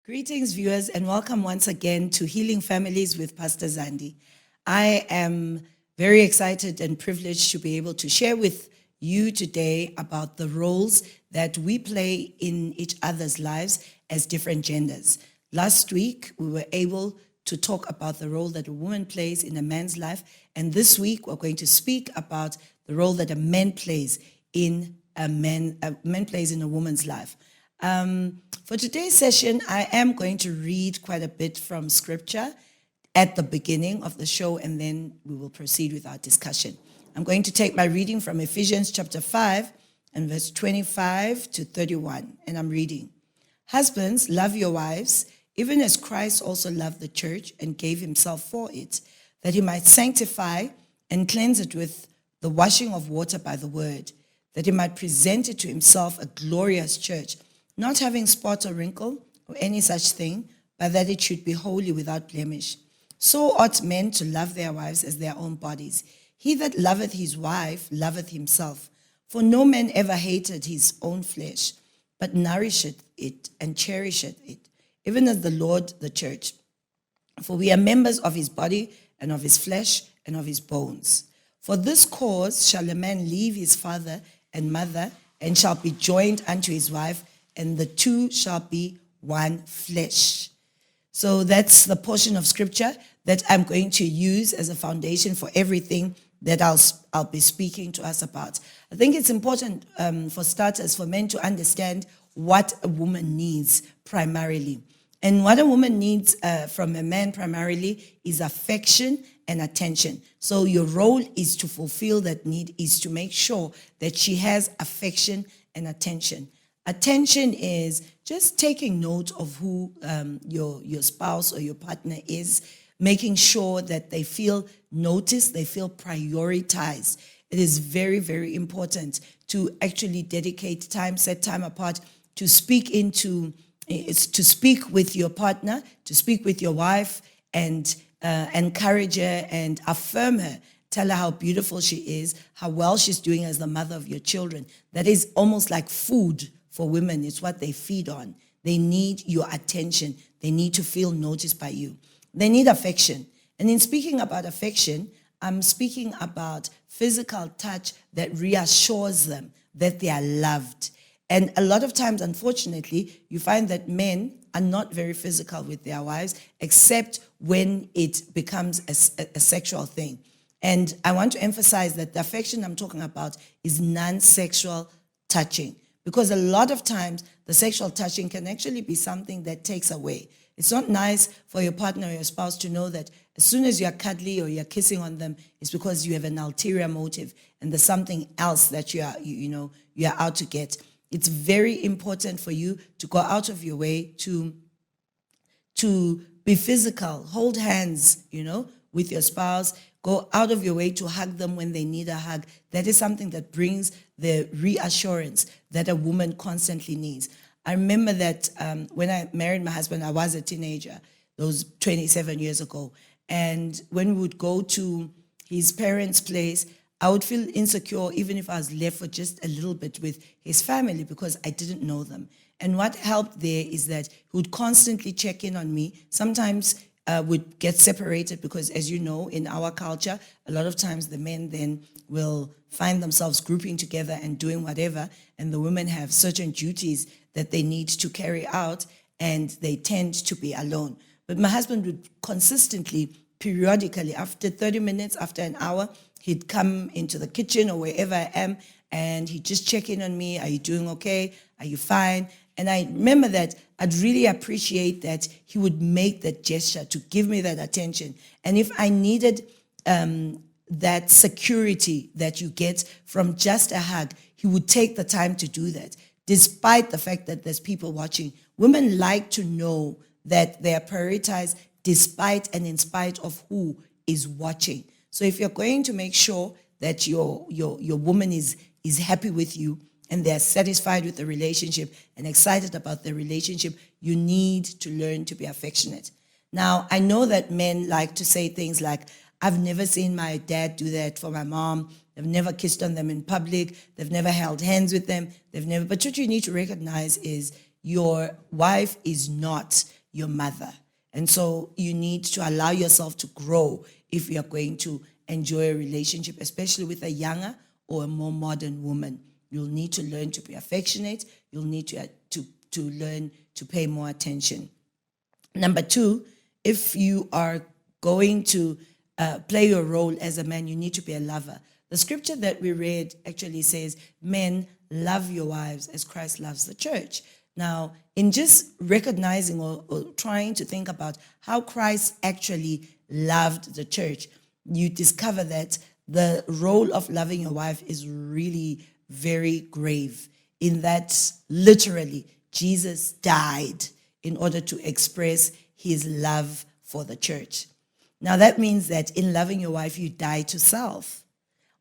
Greetings, viewers, and welcome once again to Healing Families with Pastor Zandi. I am very excited and privileged to be able to share with you today about the roles that we play in each other's lives as different genders. Last week, we were able to talk about the role that a woman plays in a man's life, and this week, we're going to speak about the role that a man plays in a man plays in a woman's life. For today's session, I am going to read quite a bit from scripture at the beginning of the show, and then we will proceed with our discussion. I'm going to take my reading from Ephesians chapter 5 and verse 25 to 31, and I'm reading. Husbands, love your wives, even as Christ also loved the church and gave himself for it, that he might sanctify and cleanse it with the washing of water by the word, that he might present it to himself a glorious church, not having spot or wrinkle or any such thing, but that it should be holy without blemish. So ought men to love their wives as their own bodies. He that loveth his wife loveth himself. For no man ever hated his own flesh, but nourisheth it and cherisheth it, even as the Lord the church. For we are members of his body and of his flesh and of his bones. For this cause shall a man leave his father and mother, and shall be joined unto his wife, and the two shall be one flesh. So that's the portion of scripture that I'm going to use as a foundation for everything that I'll be speaking to us about. I think it's important, for starters, for men to understand what a woman needs primarily. And what a woman needs from a man primarily is affection and attention. So your role is to fulfill that need, is to make sure that she has affection and attention. Attention is just taking note of who your spouse or your partner is, making sure that they feel noticed, they feel prioritized. It is very, very important to actually dedicate time, set time apart to speak with your partner, to speak with your wife, and encourage her and affirm her. Tell her how beautiful she is, how well she's doing as the mother of your children. That is almost like food for women. It's what they feed on. They need your attention. They need to feel noticed by you. They need affection. And in speaking about affection, I'm speaking about physical touch that reassures them that they are loved. And a lot of times, unfortunately, you find that men are not very physical with their wives, except when it becomes a sexual thing. And I want to emphasize that the affection I'm talking about is non-sexual touching. Because a lot of times, the sexual touching can actually be something that takes away. It's not nice for your partner or your spouse to know that as soon as you're cuddly or you're kissing on them, it's because you have an ulterior motive and there's something else that you are out to get. It's very important for you to go out of your way to be physical, hold hands, with your spouse, go out of your way to hug them when they need a hug. That is something that brings the reassurance that a woman constantly needs. I remember that when I married my husband, I was a teenager, those 27 years ago. And when we would go to his parents' place, I would feel insecure even if I was left for just a little bit with his family because I didn't know them. And what helped there is that he would constantly check in on me. Sometimes would get separated because, as you know, in our culture, a lot of times the men then will find themselves grouping together and doing whatever, and the women have certain duties that they need to carry out, and they tend to be alone. But my husband would consistently, periodically, after 30 minutes, after an hour, he'd come into the kitchen or wherever I am, and he'd just check in on me. Are you doing okay? Are you fine? And I remember that I'd really appreciate that he would make that gesture to give me that attention. And if I needed that security that you get from just a hug, he would take the time to do that, despite the fact that there's people watching. Women like to know that they are prioritized despite and in spite of who is watching. So if you're going to make sure that your woman is happy with you, and they're satisfied with the relationship and excited about the relationship, you need to learn to be affectionate. Now, I know that men like to say things like, I've never seen my dad do that for my mom. They've never kissed on them in public. They've never held hands with them. But what you need to recognize is your wife is not your mother. And so you need to allow yourself to grow if you're going to enjoy a relationship, especially with a younger or a more modern woman. You'll need to learn to be affectionate. You'll need to learn to pay more attention. Number 2, if you are going to play your role as a man, you need to be a lover. The scripture that we read actually says, men, love your wives as Christ loves the church. Now, in just recognizing or trying to think about how Christ actually loved the church, you discover that the role of loving your wife is really very grave, in that literally Jesus died in order to express his love for the church. Now that means that in loving your wife, you die to self.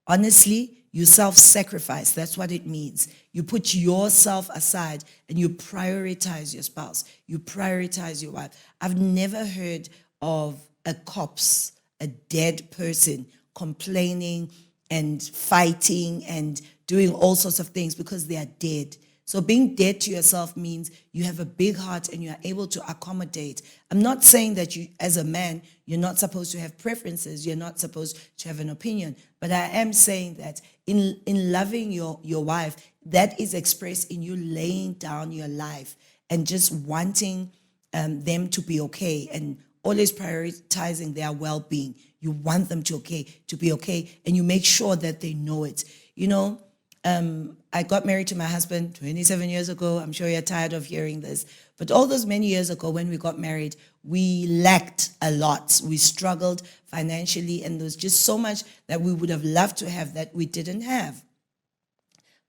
Honestly, you self-sacrifice. That's what it means. You put yourself aside and you prioritize your spouse. You prioritize your wife. I've never heard of a corpse, a dead person, complaining and fighting and doing all sorts of things because they are dead. So being dead to yourself means you have a big heart and you are able to accommodate. I'm not saying that you, as a man, you're not supposed to have preferences. You're not supposed to have an opinion. But I am saying that in loving your wife, that is expressed in you laying down your life and just wanting them to be okay and always prioritizing their well-being. You want them to be okay, and you make sure that they know it. You know, I got married to my husband 27 years ago. I'm sure you're tired of hearing this. But all those many years ago when we got married, we lacked a lot. We struggled financially, and there was just so much that we would have loved to have that we didn't have.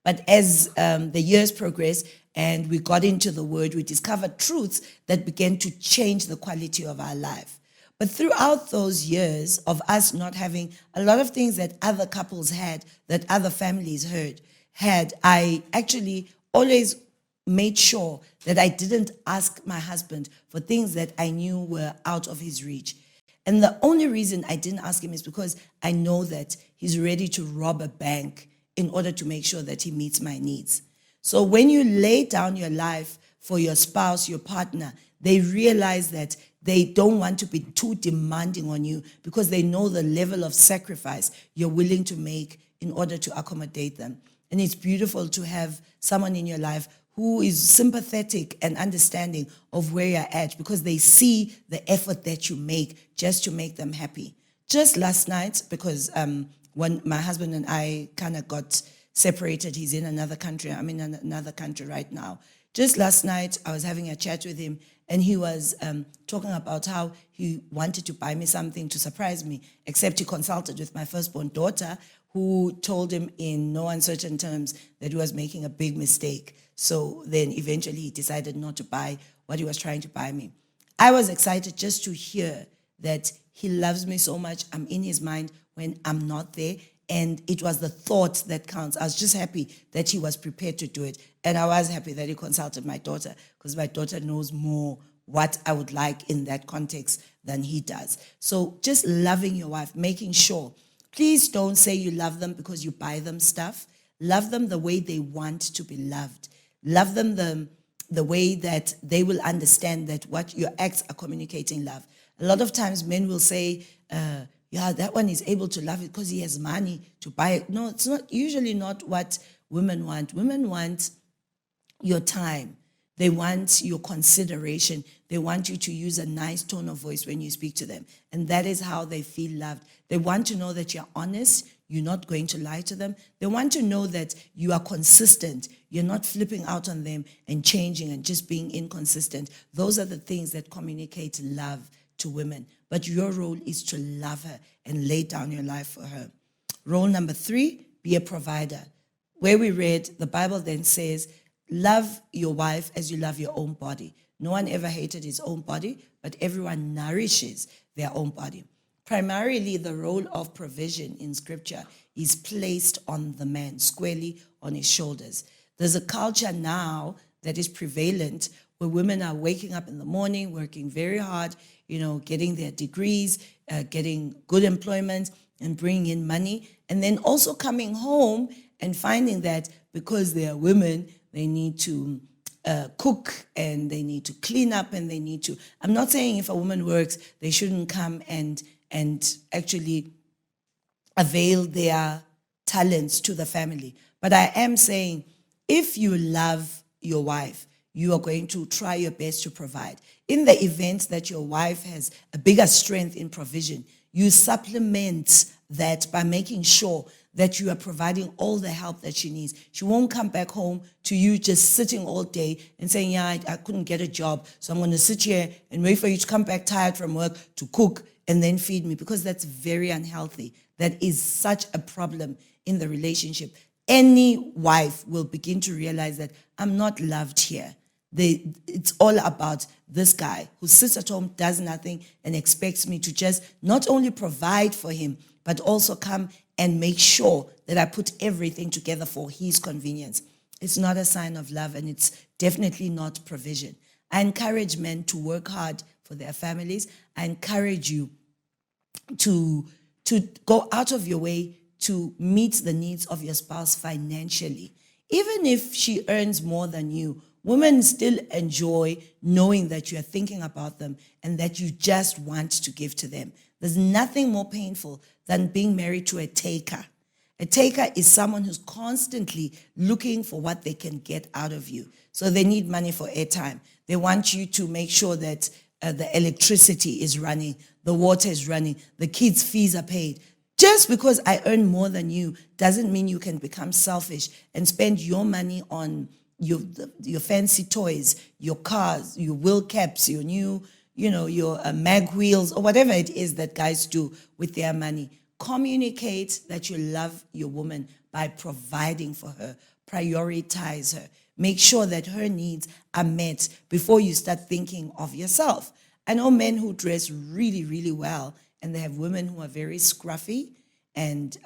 But as the years progressed and we got into the Word, we discovered truths that began to change the quality of our life. But throughout those years of us not having a lot of things that other couples had, that other families had, I actually always made sure that I didn't ask my husband for things that I knew were out of his reach. And the only reason I didn't ask him is because I know that he's ready to rob a bank in order to make sure that he meets my needs. So when you lay down your life for your spouse, your partner, they realize that they don't want to be too demanding on you because they know the level of sacrifice you're willing to make in order to accommodate them. And it's beautiful to have someone in your life who is sympathetic and understanding of where you're at because they see the effort that you make just to make them happy. Just last night, because when my husband and I kind of got separated, he's in another country, I'm in another country right now. Just last night, I was having a chat with him, and he was talking about how he wanted to buy me something to surprise me, except he consulted with my firstborn daughter, who told him in no uncertain terms that he was making a big mistake. So then eventually he decided not to buy what he was trying to buy me. I was excited just to hear that he loves me so much. I'm in his mind when I'm not there. And it was the thought that counts. I was just happy that he was prepared to do it. And I was happy that he consulted my daughter because my daughter knows more what I would like in that context than he does. So just loving your wife, making sure. Please don't say you love them because you buy them stuff. Love them the way they want to be loved. Love them the way that they will understand that what your acts are communicating love. A lot of times men will say, yeah, that one is able to love it because he has money to buy it. No, it's not usually not what women want. Women want your time. They want your consideration. They want you to use a nice tone of voice when you speak to them. And that is how they feel loved. They want to know that you're honest. You're not going to lie to them. They want to know that you are consistent. You're not flipping out on them and changing and just being inconsistent. Those are the things that communicate love to women. But your role is to love her and lay down your life for her. Role number 3, be a provider. Where we read, the Bible then says, love your wife as you love your own body. No one ever hated his own body, but everyone nourishes their own body. Primarily, the role of provision in Scripture is placed on the man, squarely on his shoulders. There's a culture now that is prevalent where women are waking up in the morning, working very hard, getting their degrees, getting good employment and bringing in money, and then also coming home and finding that because they are women, they need to cook and they need to clean up and they need to. I'm not saying if a woman works, they shouldn't come and actually avail their talents to the family. But I am saying if you love your wife, you are going to try your best to provide. In the event that your wife has a bigger strength in provision, you supplement that by making sure that you are providing all the help that she needs. She won't come back home to you just sitting all day and saying, yeah, I couldn't get a job, so I'm going to sit here and wait for you to come back tired from work to cook and then feed me, because that's very unhealthy. That is such a problem in the relationship. Any wife will begin to realize that I'm not loved here. It's all about this guy who sits at home, does nothing, and expects me to just not only provide for him, but also come and make sure that I put everything together for his convenience. It's not a sign of love, and it's definitely not provision. I encourage men to work hard for their families. I encourage you to go out of your way to meet the needs of your spouse financially. Even if she earns more than you, women still enjoy knowing that you are thinking about them and that you just want to give to them. There's nothing more painful than being married to a taker. A taker is someone who's constantly looking for what they can get out of you. So they need money for airtime. They want you to make sure that the electricity is running, the water is running, the kids' fees are paid. Just because I earn more than you doesn't mean you can become selfish and spend your money on your fancy toys, your cars, your wheel caps, your new, your mag wheels, or whatever it is that guys do with their money. Communicate that you love your woman by providing for her. Prioritize her. Make sure that her needs are met before you start thinking of yourself. I know men who dress really, really well, and they have women who are very scruffy and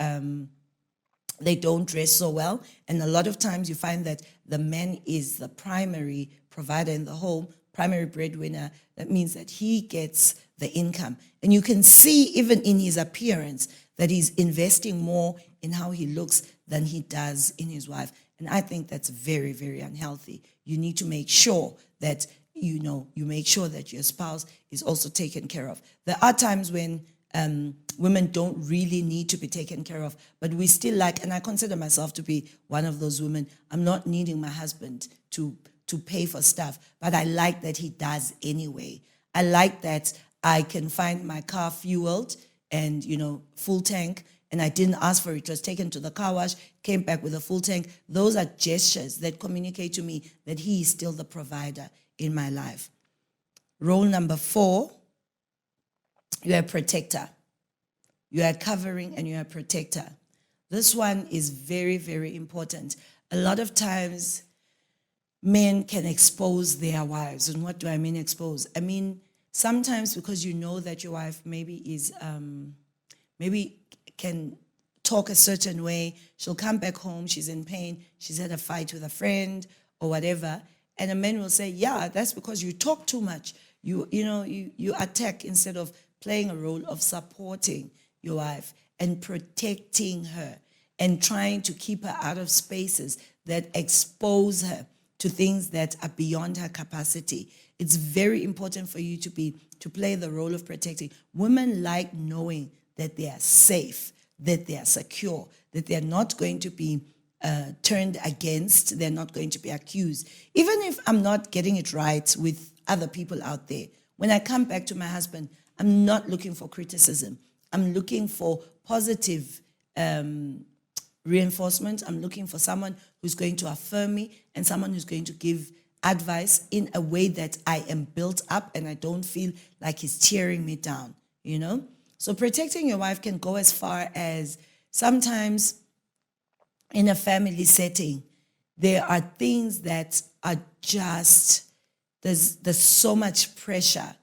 they don't dress so well. And a lot of times you find that the man is the primary provider in the home, primary breadwinner. That means that he gets the income. And you can see even in his appearance that he's investing more in how he looks than he does in his wife. And I think that's very, very unhealthy. You need to make sure that, you make sure that your spouse is also taken care of. There are times when women don't really need to be taken care of, but we still like, and I consider myself to be one of those women. I'm not needing my husband to pay for stuff, but I like that he does anyway. I like that I can find my car fueled and, full tank, and I didn't ask for it. It was taken to the car wash, came back with a full tank. Those are gestures that communicate to me that he is still the provider in my life. Role number 4, you're a protector. You are covering and you're a protector. This one is very, very important. A lot of times, men can expose their wives. And what do I mean expose? I mean, sometimes because you know that your wife maybe is, maybe can talk a certain way, she'll come back home, she's in pain, she's had a fight with a friend or whatever, and a man will say, yeah, that's because you talk too much. You attack instead of playing a role of supporting your wife and protecting her and trying to keep her out of spaces that expose her to things that are beyond her capacity. It's very important for you to play the role of protecting. Women like knowing that they are safe, that they are secure, that they are not going to be turned against, they're not going to be accused. Even if I'm not getting it right with other people out there, when I come back to my husband, I'm not looking for criticism. I'm looking for positive reinforcement. I'm looking for someone who's going to affirm me and someone who's going to give advice in a way that I am built up and I don't feel like he's tearing me down, So protecting your wife can go as far as sometimes in a family setting, there are things that are just, there's so much pressure,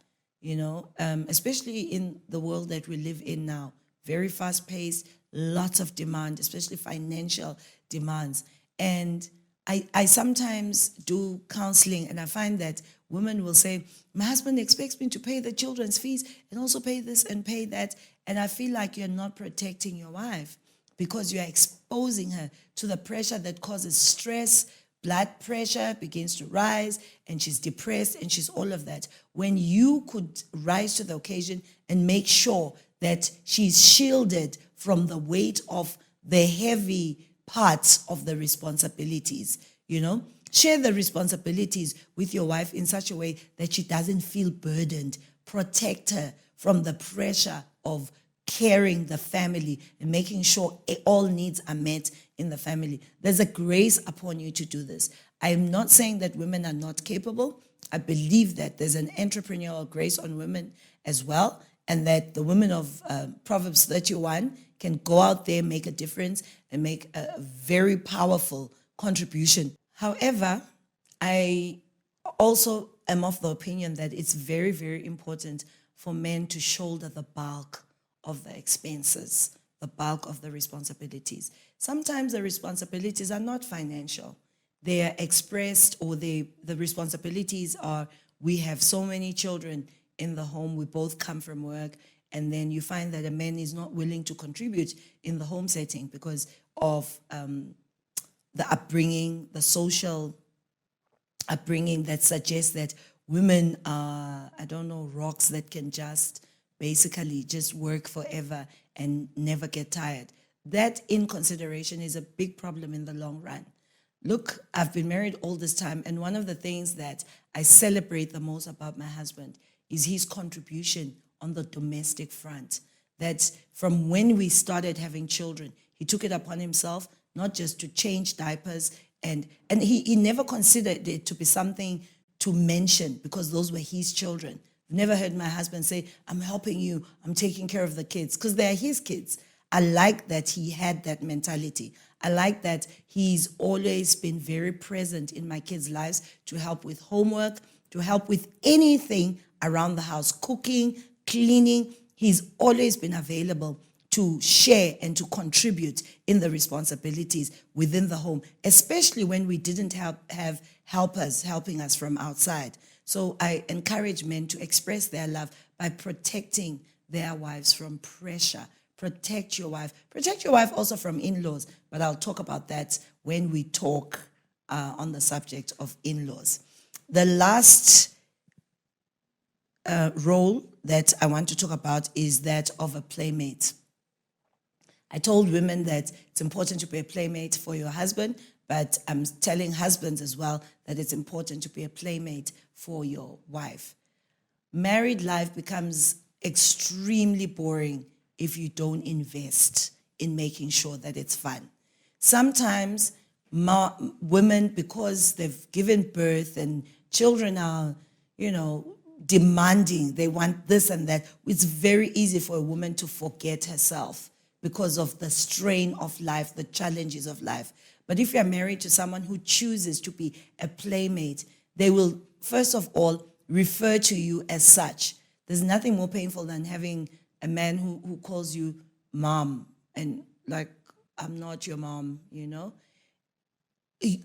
especially in the world that we live in now. Very fast-paced, lots of demand, especially financial demands. And I sometimes do counseling, and I find that women will say, my husband expects me to pay the children's fees and also pay this and pay that. And I feel like you're not protecting your wife because you're exposing her to the pressure that causes stress, blood pressure begins to rise, and she's depressed, and she's all of that. When you could rise to the occasion and make sure that she's shielded from the weight of the heavy parts of the responsibilities, share the responsibilities with your wife in such a way that she doesn't feel burdened. Protect her from the pressure of carrying the family and making sure all needs are met in the family. There's a grace upon you to do this. I'm not saying that women are not capable. I believe that there's an entrepreneurial grace on women as well, and that the women of Proverbs 31 can go out there, make a difference, and make a very powerful contribution. However, I also am of the opinion that it's very, very important for men to shoulder the bulk of the expenses, the bulk of the responsibilities. Sometimes the responsibilities are not financial. They are expressed, or the responsibilities are, we have so many children in the home, we both come from work, and then you find that a man is not willing to contribute in the home setting because of the upbringing, the social upbringing that suggests that women are, rocks that can just basically just work forever and never get tired. That inconsideration is a big problem in the long run. Look, I've been married all this time, and one of the things that I celebrate the most about my husband is his contribution on the domestic front. That from when we started having children, he took it upon himself not just to change diapers, and he never considered it to be something to mention because those were his children. I've never heard my husband say, I'm helping you, I'm taking care of the kids, because they're his kids. I like that he had that mentality. I like that he's always been very present in my kids' lives to help with homework, to help with anything around the house, cooking, cleaning. He's always been available to share and to contribute in the responsibilities within the home, especially when we didn't have helpers helping us from outside. So I encourage men to express their love by protecting their wives from pressure. Protect your wife. Protect your wife also from in-laws, but I'll talk about that when we talk on the subject of in-laws. The last role that I want to talk about is that of a playmate. I told women that it's important to be a playmate for your husband, but I'm telling husbands as well that it's important to be a playmate for your wife. Married life becomes extremely boring if you don't invest in making sure that it's fun. Sometimes women, because they've given birth and children are, demanding, they want this and that, it's very easy for a woman to forget herself because of the strain of life, the challenges of life. But if you're married to someone who chooses to be a playmate, they will, first of all, refer to you as such. There's nothing more painful than having a man who calls you mom and like, I'm not your mom,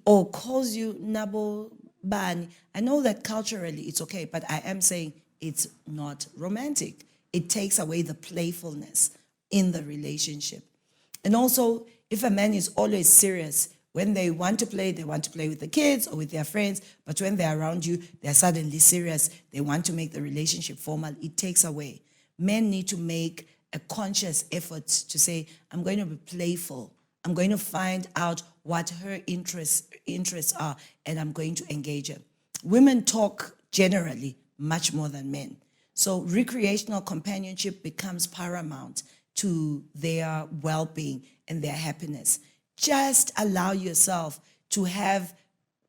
or calls you Nabo Bani. I know that culturally it's okay, but I am saying it's not romantic. It takes away the playfulness in the relationship. And also, if a man is always serious, when they want to play with the kids or with their friends, but when they're around you, they're suddenly serious, they want to make the relationship formal, it takes away. Men need to make a conscious effort to say, I'm going to be playful. I'm going to find out what her interests are, and I'm going to engage her. Women talk generally much more than men. So recreational companionship becomes paramount to their well-being and their happiness. Just allow yourself to have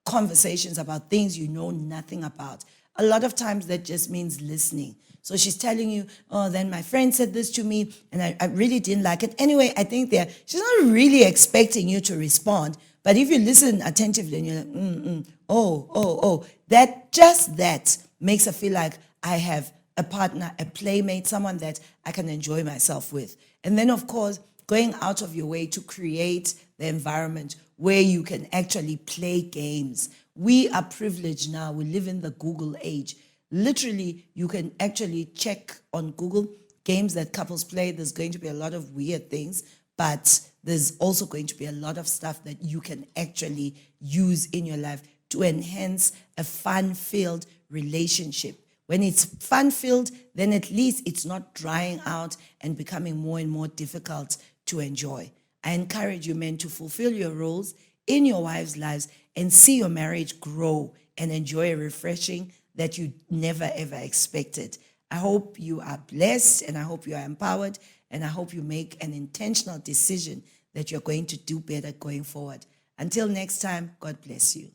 conversations about things you know nothing about. A lot of times that just means listening. So she's telling you, oh, then my friend said this to me, and I really didn't like it. Anyway, I think she's not really expecting you to respond. But if you listen attentively and you're like, that makes her feel like I have a partner, a playmate, someone that I can enjoy myself with. And then, of course, going out of your way to create the environment where you can actually play games. We are privileged now. We live in the Google age. Literally, you can actually check on Google games that couples play. There's going to be a lot of weird things, but there's also going to be a lot of stuff that you can actually use in your life to enhance a fun-filled relationship. When it's fun-filled, then at least it's not drying out and becoming more and more difficult to enjoy. I encourage you, men, to fulfill your roles in your wives' lives and see your marriage grow and enjoy a refreshing that you never ever expected. I hope you are blessed, and I hope you are empowered, and I hope you make an intentional decision that you're going to do better going forward. Until next time, God bless you.